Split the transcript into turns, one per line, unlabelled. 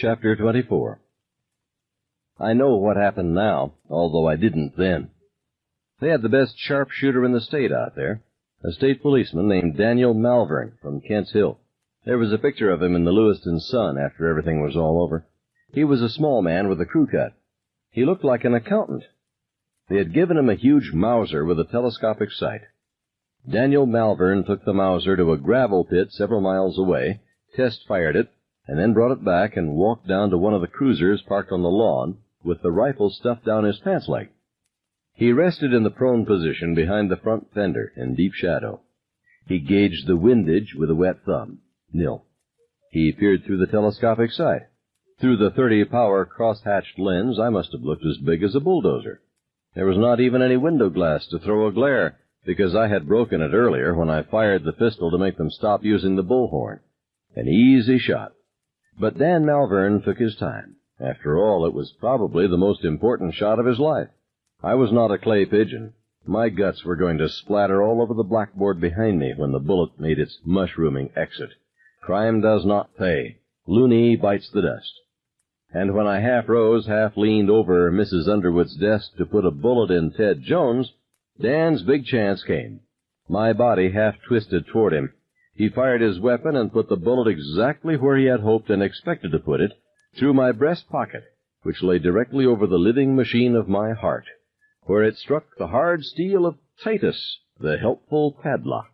Chapter 24. I know what happened now, although I didn't then. They had the best sharpshooter in the state out there, a state policeman named Daniel Malvern from Kent's Hill. There was a picture of him in the Lewiston Sun after everything was all over. He was a small man with a crew cut. He looked like an accountant. They had given him a huge Mauser with a telescopic sight. Daniel Malvern took the Mauser to a gravel pit several miles away, test-fired it, and then brought it back and walked down to one of the cruisers parked on the lawn with the rifle stuffed down his pants leg. He rested in the prone position behind the front fender in deep shadow. He gauged the windage with a wet thumb. Nil. He peered through the telescopic sight. Through the 30-power cross-hatched lens, I must have looked as big as a bulldozer. There was not even any window glass to throw a glare, because I had broken it earlier when I fired the pistol to make them stop using the bullhorn. An easy shot. But Dan Malvern took his time. After all, it was probably the most important shot of his life. I was not a clay pigeon. My guts were going to splatter all over the blackboard behind me when the bullet made its mushrooming exit. Crime does not pay. Looney bites the dust. And when I half rose, half leaned over Mrs. Underwood's desk to put a bullet in Ted Jones, Dan's big chance came. My body half twisted toward him. He fired his weapon and put the bullet exactly where he had hoped and expected to put it, through my breast pocket, which lay directly over the living machine of my heart, where it struck the hard steel of Titus, the helpful padlock.